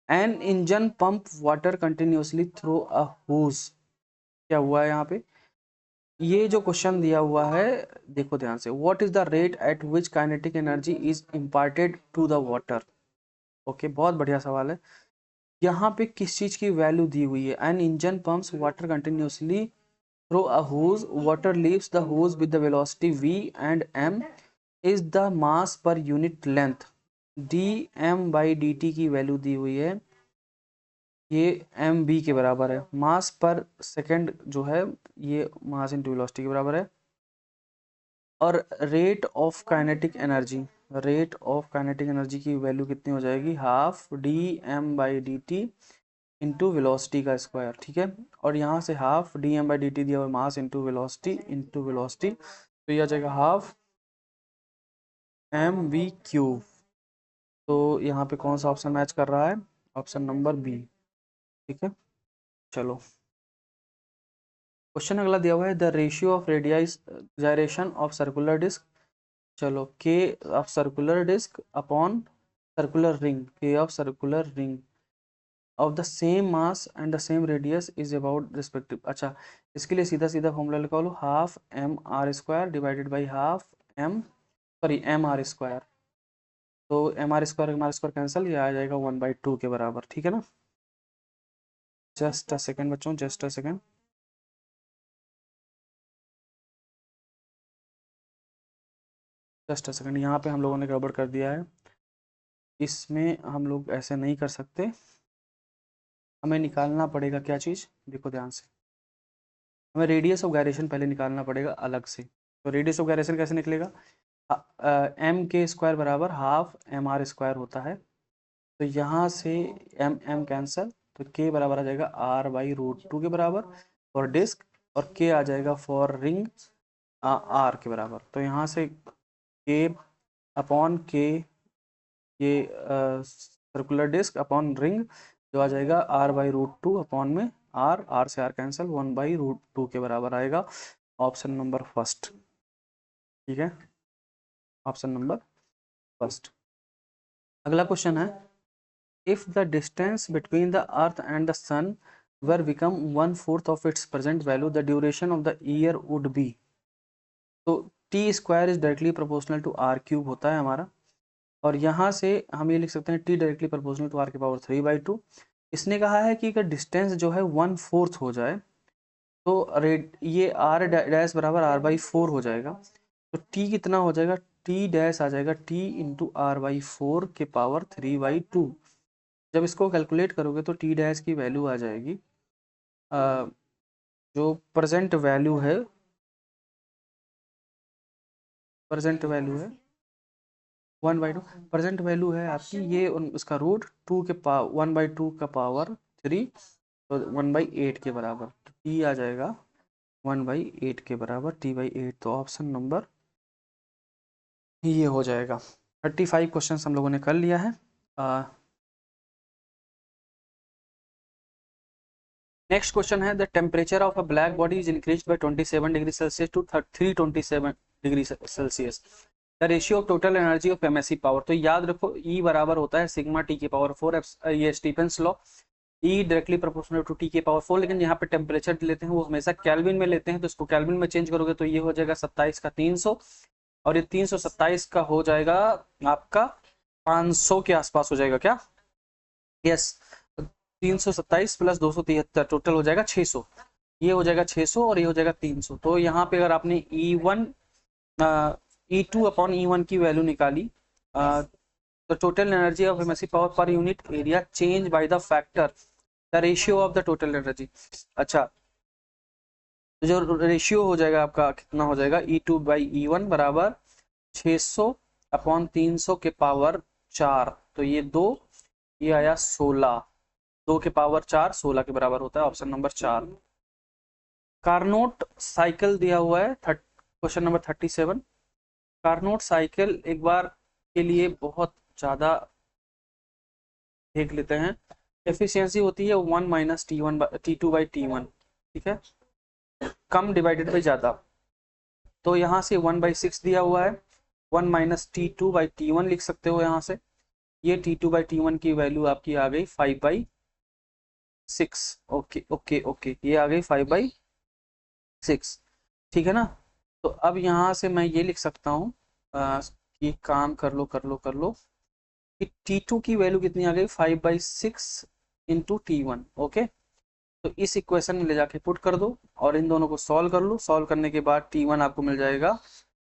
A: An engine pump water continuously through a hose, क्या हुआ है यहाँ पे, ये जो क्वेश्चन दिया हुआ है देखो ध्यान से, what is the rate at which kinetic energy is imparted to the water. Okay, बहुत बढ़िया सवाल है। यहाँ पे किस चीज की वैल्यू दी हुई है, an engine pumps water continuously through a hose, water leaves the hose with the velocity v and m is the mass per unit length. D M by D T की वैल्यू दी हुई है, ये M B के बराबर है। मास पर second जो है ये मास इंटू वेलोसिटी के बराबर है। और रेट ऑफ काइनेटिक एनर्जी की वैल्यू कितनी हो जाएगी, half D M by D T into velocity का स्क्वायर, ठीक है। और यहाँ से half D M by D T दिया हुआ मास इंटू वेलोसिटी, तो ये आ जाएगा हाफ एम वी क्यूब। तो यहाँ पे कौन सा ऑप्शन मैच कर रहा है, ऑप्शन नंबर बी, ठीक है। चलो क्वेश्चन अगला दिया हुआ है, the ratio of radii gyration of circular disc, चलो K of circular disc upon circular ring, K of circular ring of the same mass and the same radius is about respective. अच्छा, इसके लिए सीधा सीधा फॉर्मूला लिखा लो, half M R square divided by half M R square. तो M are square cancel, ये आ जाएगा 1/2 के बराबर, ठीक है ना। जस्ट अ सेकेंड बच्चों, जस्ट अ सेकेंड। यहाँ पे हम लोगों ने गड़बड़ कर दिया है, इसमें हम लोग ऐसे नहीं कर सकते, हमें निकालना पड़ेगा क्या चीज़, देखो ध्यान से, हमें रेडियस ऑफ गायरेशन पहले निकालना पड़ेगा अलग से। तो रेडियस ऑफ गायरेशन कैसे निकलेगा, एम के स्क्वायर बराबर हाफ एम आर स्क्वायर होता है, तो यहाँ से एम एम कैंसल, तो के बराबर आ जाएगा r/√2 के बराबर फॉर डिस्क, और के आ जाएगा फॉर रिंग आर के बराबर। तो यहाँ से के अपॉन के, ये सर्कुलर डिस्क अपॉन रिंग जो आ जाएगा r/√2 अपॉन में आर से आर कैंसिल, 1/√2 के बराबर आएगा, ऑप्शन नंबर फर्स्ट, ठीक है, ऑप्शन नंबर फर्स्ट। अगला क्वेश्चन है, if the distance between the earth and the sun were become 1/4 of its present value, the duration of the year would be. तो T square is directly proportional to R cube होता है हमारा, और यहाँ से हम ये लिख सकते हैं T directly proportional to R के पावर 3/2। इसने कहा है कि अगर डिस्टेंस जो है 1/4 हो जाए तो रेड ये आर डैश बराबर r/4 हो जाएगा, तो टी कितना हो जाएगा, टी डैश आ जाएगा टी इंटू r/4 के पावर 3/2। जब इसको कैलकुलेट करोगे तो टी डैश की वैल्यू आ जाएगी, जो प्रेजेंट वैल्यू है 1/2, प्रेजेंट वैल्यू है आपकी ये उसका रूट 2 के 1/2 का पावर 3, तो 1/8 के बराबर, तो टी आ जाएगा 1/8 के बराबर, t/8, तो ऑप्शन नंबर ये हो जाएगा। 35 क्वेश्चन हम लोगों ने कर लिया है। नेक्स्ट क्वेश्चन है, the temperature of a black body is increase by 27 degree Celsius to 327 degree Celsius, the ratio of total energy of MSC power. तो याद रखो ई बराबर होता है सिग्मा टी के पावर 4, ये Stefan's law, E directly proportional to T के power 4, लेकिन यहाँ पे टेम्परेचर लेते हैं वो हमेशा केल्विन में लेते हैं, तो इसको केल्विन में चेंज करोगे तो ये हो जाएगा 27 का 300, और ये 327 का हो जाएगा आपका 500 के आसपास हो जाएगा क्या, यस। 327 प्लस 273 टोटल हो जाएगा 600, ये हो जाएगा 600 और ये हो जाएगा 300। तो यहाँ पे अगर आपने E1 E2 अपॉन E1 की वैल्यू निकाली, तो total energy of MSC power per unit area change by the factor the ratio of the total energy. अच्छा, तो जो रेशियो हो जाएगा आपका कितना हो जाएगा, E2/E1 बराबर 600 अपॉन 300 के पावर 4, तो ये 2, ये आया 16, 2 के पावर 4 16 के बराबर होता है, ऑप्शन नंबर 4। कार्नोट साइकिल दिया हुआ है, क्वेश्चन नंबर 37। कार्नोट साइकिल एक बार के लिए बहुत ज़्यादा देख लेते हैं, एफिशिएंसी होती है 1 - T2/T1, ठीक है, कम डिवाइडेड बाई ज़्यादा, तो यहाँ से 1/6 दिया हुआ है, 1 - T2/T1 लिख सकते हो यहाँ से, ये T2/T1 की वैल्यू आपकी आ गई 5/6, ओके ओके ओके, ये आ गई 5/6, ठीक है ना। तो अब यहाँ से मैं ये लिख सकता हूँ कि काम कर लो कि T2 की वैल्यू कितनी आ गई, 5/6 इंटू T1, ओके। तो इस इक्वेशन में ले जाके पुट कर दो और इन दोनों को सॉल्व कर लो, सॉल्व करने के बाद T1 आपको मिल जाएगा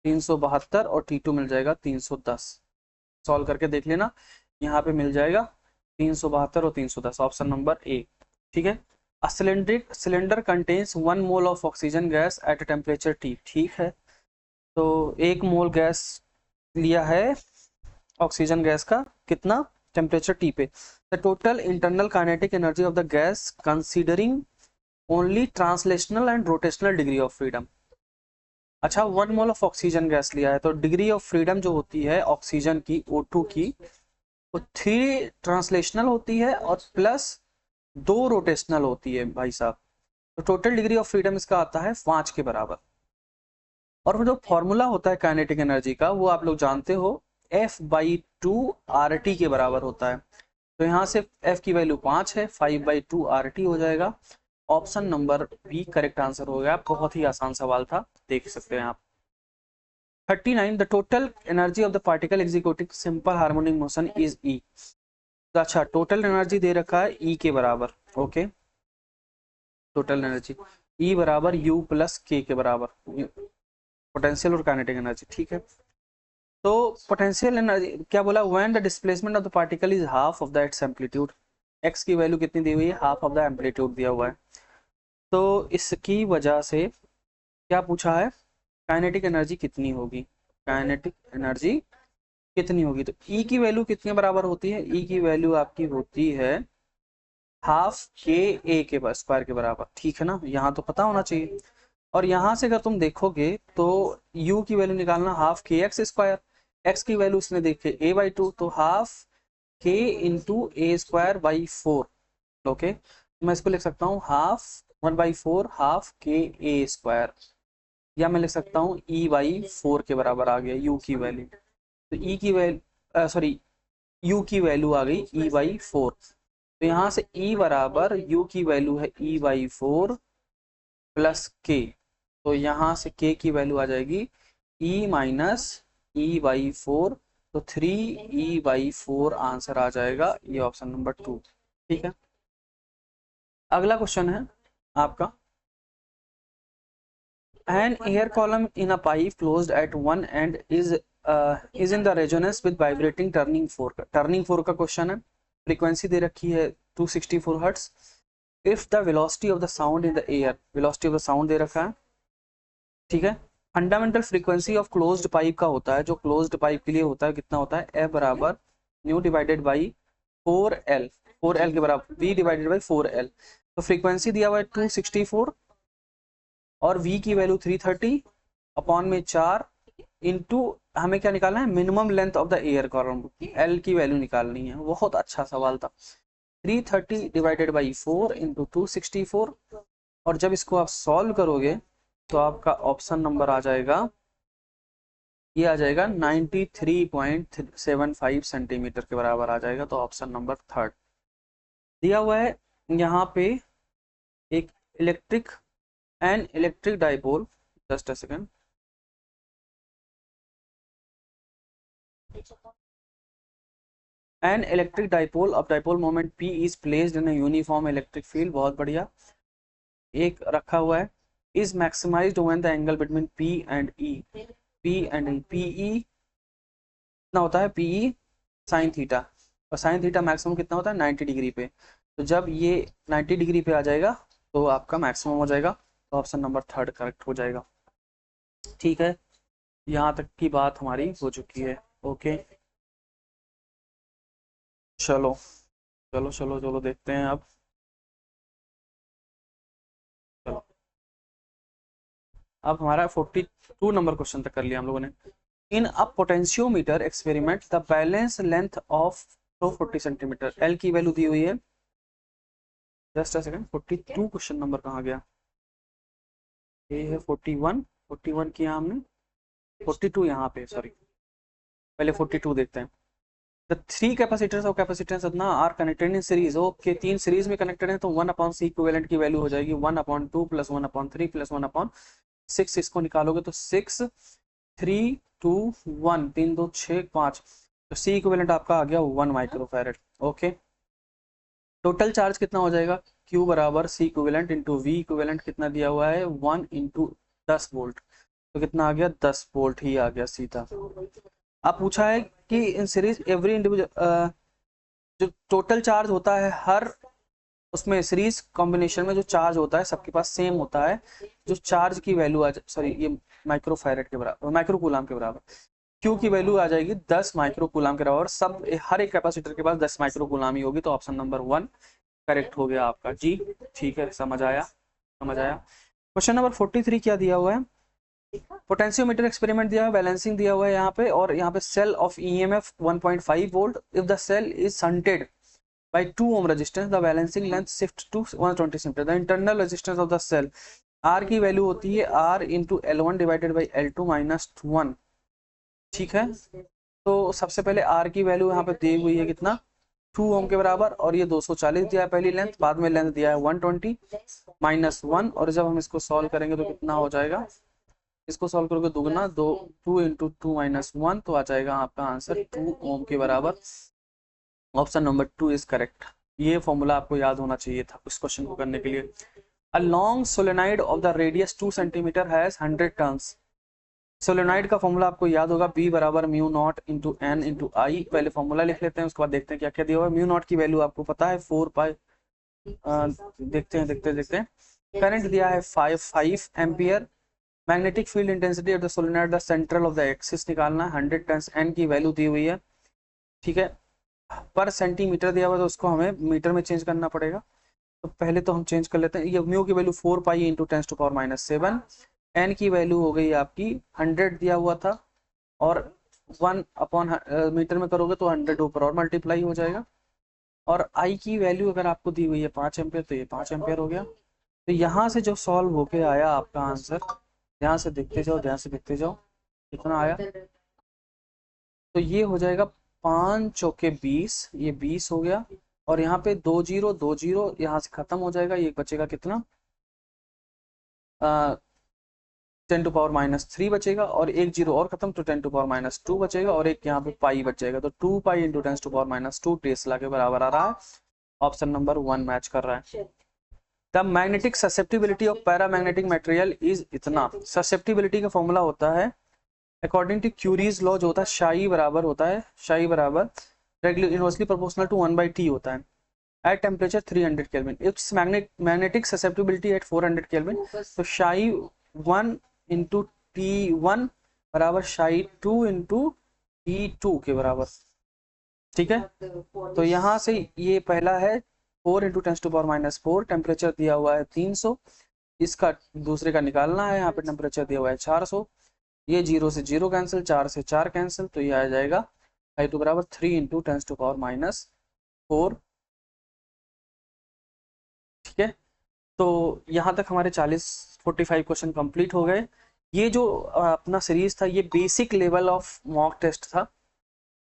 A: 372 और T2 मिल जाएगा 310, सॉल्व करके देख लेना, यहाँ पे मिल जाएगा 372 और 310, ऑप्शन नंबर ए, ठीक है। A cylinder contains 1 mole of oxygen gas at temperature T, ठीक है। तो 1 मोल गैस लिया है ऑक्सीजन गैस का, कितना टेम्परेचर T पे। The total internal kinetic energy of the gas considering only translational and rotational degree of freedom. अच्छा, 1 mole of oxygen gas लिया है तो डिग्री ऑफ फ्रीडम जो होती है ऑक्सीजन की, O2 की, वो 3 ट्रांसलेशनल होती है और प्लस 2 रोटेशनल होती है भाई साहब। तो टोटल डिग्री ऑफ फ्रीडम इसका आता है 5 के बराबर। और वो जो फॉर्मूला होता है काइनेटिक एनर्जी का, वो आप लोग जानते हो, F/2 RT के बराबर होता है। तो यहाँ से F की वैल्यू 5 है, 5/2 RT हो जाएगा। Option number B correct answer हो गया। बहुत ही आसान सवाल था, देख सकते हैं आप। 39 the total energy of the particle executing simple harmonic motion is E। तो अच्छा, टोटल एनर्जी दे रखा है E के बराबर। ओके, टोटल एनर्जी E बराबर U प्लस K के बराबर, पोटेंशियल और काइनेटिक एनर्जी। ठीक है, तो पोटेंशियल एनर्जी क्या बोला, when the displacement of the particle is half of the it's amplitude. X की वैल्यू कितनी दी हुई है, हाफ ऑफ द एम्पलीट्यूड दिया हुआ है। तो इसकी वजह से क्या पूछा है, काइनेटिक एनर्जी कितनी होगी, काइनेटिक एनर्जी कितनी होगी। तो ई की वैल्यू कितने बराबर होती है, ई की वैल्यू आपकी होती है हाफ के ए के स्क्वायर के बराबर। ठीक है ना, यहाँ तो पता होना चाहिए। और यहाँ से अगर तुम देखोगे तो u की वैल्यू निकालना हाफ के एक्स स्क्वायर, x की वैल्यू इसने देखी a/2, तो half k into A square by 4। Okay, मैं इसको लिख सकता हूँ हाफ 1/4 हाफ के ए स्क्वायर, या मैं लिख सकता हूँ e/4 के बराबर आ गया u की वैल्यू। तो e की वैल्यू सॉरी u की वैल्यू आ गई e/4। तो यहाँ से e बराबर u की वैल्यू है e/4 प्लस k। तो यहाँ से k की वैल्यू आ जाएगी e माइनस e/4, तो 3e/4 आंसर आ जाएगा, ये ऑप्शन नंबर 2। ठीक है, अगला क्वेश्चन है आपका, an air column in a pipe closed at one end is in the resonance with vibrating turning fork। turning fork का क्वेश्चन है, फ्रीक्वेंसी दे रखी है 264 hertz. If the velocity of the sound in the air, velocity of the sound दे रखा है। ठीक है, fundamental frequency of closed pipe का होता है, जो क्लोज्ड पाइप के लिए होता है, कितना होता है, F बराबर nu divided by 4L, 4L के बराबर V डिवाइडेड बाई 4L। तो फ्रीक्वेंसी दिया हुआ है 264 और V की वैल्यू 330 अपॉन में 4 इंटू हमें क्या निकालना है, minimum length of the air column, L की वैल्यू निकालनी है। बहुत अच्छा सवाल था। 330 डिवाइडेड बाई 4 इंटू 264, और जब इसको आप सॉल्व करोगे तो आपका ऑप्शन नंबर आ जाएगा, ये आ जाएगा 93.75 सेंटीमीटर के बराबर आ जाएगा। तो ऑप्शन नंबर 3 दिया हुआ है यहाँ पे। एक electric dipole, just a second, an electric dipole of dipole moment P is placed in uniform electric field. बहुत बढ़िया, एक रखा हुआ है, is maximised when the angle between P and E, PE कितना होता है, PE साइन थीटा, और साइन थीटा मैक्सिमम कितना होता है, 90 डिग्री पे। तो जब ये 90 डिग्री पे आ जाएगा तो आपका मैक्सिमम हो जाएगा। तो ऑप्शन नंबर 3 करेक्ट हो जाएगा। ठीक है, यहाँ तक की बात हमारी हो चुकी है। ओके, चलो चलो चलो चलो देखते हैं अब। चलो, अब हमारा 42 नंबर क्वेश्चन तक कर लिया हम लोगों ने। In a potentiometer experiment the balance length of 40 centimetre, L की वैल्यू दी हुई है। Just a second, 42 question number कहाँ गया, ये है 41 किया हमने, 42 यहाँ पे, सॉरी पहले 42 देखते हैं। The three capacitors of capacitance इतना are connected in series, okay 3 series में कनेक्टेड है, तो 1/C इक्विवेलेंट की वैल्यू हो जाएगी 1/2 प्लस 1/3 प्लस 1/6। इसको निकालोगे तो 6 3 2 1 3 2 6 5, तो सी इक्विवेलेंट आपका आ गया 1 माइक्रोफैरड। ओके, टोटल चार्ज कितना हो जाएगा, Q बराबर C equivalent into V equivalent कितना दिया हुआ है 1 इंटू 10 वोल्ट, तो कितना आ गया 10 वोल्ट ही आ गया सीधा। अब पूछा है कि इन सीरीज एवरी इंडिविजुअल, जो टोटल चार्ज होता है हर उसमें सीरीज कॉम्बिनेशन में जो चार्ज होता है सबके पास सेम होता है, जो चार्ज की वैल्यू आ सॉरी ये माइक्रोफैरेड के बराबर, माइक्रोकूलम के बराबर, क्यू की वैल्यू आ जाएगी 10 माइक्रोकूलम के बराबर, सब हर एक कैपेसिटर के पास 10 माइक्रोकूलम ही होगी, तो ऑप्शन नंबर 1 करेक्ट हो गया आपका जी। ठीक है, समझ आया, समझ आया। क्वेश्चन नंबर 43 क्या दिया हुआ है, पोटेंशियोमीटर एक्सपेरिमेंट दिया हुआ है, बैलेंसिंग दिया हुआ है यहाँ पे, और यहाँ पे cell of EMF 1.5 volt, if the cell is shunted by 2 ohm resistance, the balancing length shift to 120 cm, the internal resistance of the cell, R की वैल्यू होती है R into L1 divided by L2 minus 1। ठीक है, तो सबसे पहले R की वैल्यू यहाँ पे दी हुई है कितना, 2 ओम के बराबर, और ये 240 दिया है पहली लेंथ, बाद में लेंथ दिया है 120 माइनस 1, और जब हम इसको सॉल्व करेंगे तो कितना हो जाएगा, इसको सॉल्व करोगे दुगना, 2 इंटू 2 माइनस 1, तो आ जाएगा आपका आंसर 2 ओम के बराबर। Option number 2 is correct. ये फॉर्मूला आपको याद होना चाहिए था इस क्वेश्चन को करने के लिए। A long solenoid of the radius 2 centimetre has 100 turns. Solenoid का फॉर्मूला आपको याद होगा, B बराबर mu nought into N into I. पहले फॉर्मूला लिख लेते हैं, उसके बाद देखते हैं क्या क्या दिया हुआ है। म्यू नॉट की वैल्यू आपको पता है 4 पाई, देखते हैं। करंट दिया है 5 ampere. Magnetic field intensity of the solenoid the central of the axis निकालना है, 100 टर्न्स, एन की वैल्यू दी हुई है। ठीक है, पर सेंटीमीटर दिया हुआ है तो उसको हमें मीटर में चेंज करना पड़ेगा, तो पहले तो हम चेंज कर लेते हैं। ये म्यू की value 4 pi into 10 to power minus 7, N की वैल्यू हो गई आपकी 100 दिया हुआ था, और 1 अपॉन मीटर में करोगे तो 100 ऊपर और मल्टीप्लाई हो जाएगा, और आई की वैल्यू अगर आपको दी हुई है 5 एम्पियर, तो ये 5 एम्पियर हो गया। तो यहाँ से जो सॉल्व होके आया आपका आंसर, ध्यान से देखते जाओ, ध्यान से देखते जाओ कितना आया, तो ये हो जाएगा 5 चौके 20, ये 20 हो गया, और यहाँ पे 2 जीरो 2 जीरो यहाँ से खत्म हो जाएगा, ये बचेगा कितना, 10 टू पावर माइनस 3 बचेगा, और एक जीरो और खत्म तो 10 टू पावर माइनस 2 बचेगा, और एक यहाँ पे पाई बच जाएगा, तो 2 pi into 10 to power minus 2 tesla के बराबर आ रहा है। ऑप्शन नंबर 1 मैच कर रहा है। The magnetic susceptibility of paramagnetic material is इतना। ससेप्टिबिलिटी का फॉर्मूला होता है अकॉर्डिंग टू क्यूरीज लॉ, जो होता है शाई बराबर होता है, शाई बराबर इनवर्सली प्रोपोर्शनल टू 1/t होता है at temperature 300 kelvin. Its magnetic susceptibility at 400 kelvin, तो शाई 1 इंटू T1 बराबर शाई 2 इंटू T2 के बराबर। ठीक है, तो यहाँ से ये पहला है 4 into 10 to power minus 4, temperature दिया हुआ है 300, इसका दूसरे का निकालना है, यहाँ पे टेम्परेचर दिया हुआ है 400, ये 0 से 0 कैंसिल, 4 से 4 कैंसिल, तो ये आ जाएगा I2 बराबर 3 इंटू 10 टू पावर माइनस 4। ठीक है, तो यहाँ तक हमारे 45 क्वेश्चन कंप्लीट हो गए। ये जो अपना सीरीज था, ये basic level of mock test था,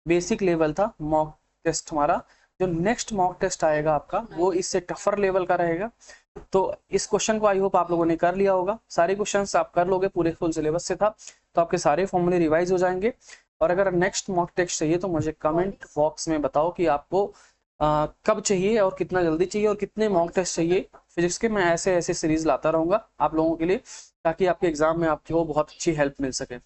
A: बेसिक लेवल था मॉक टेस्ट हमारा। जो नेक्स्ट मॉक टेस्ट आएगा आपका, वो इससे टफर लेवल का रहेगा। तो इस क्वेश्चन को आई होप आप लोगों ने कर लिया होगा, सारे क्वेश्चंस आप कर लोगे, पूरे फुल सिलेबस से था, तो आपके सारे फॉर्मूले रिवाइज हो जाएंगे। और अगर नेक्स्ट मॉक टेस्ट चाहिए तो मुझे कमेंट बॉक्स में बताओ कि आपको कब चाहिए और कितना जल्दी चाहिए, और कितने मॉक टेस्ट चाहिए फिजिक्स के। मैं ऐसे ऐसे सीरीज लाता रहूंगा आप लोगों के लिए, ताकि आपके एग्जाम में आपको बहुत अच्छी हेल्प मिल सके।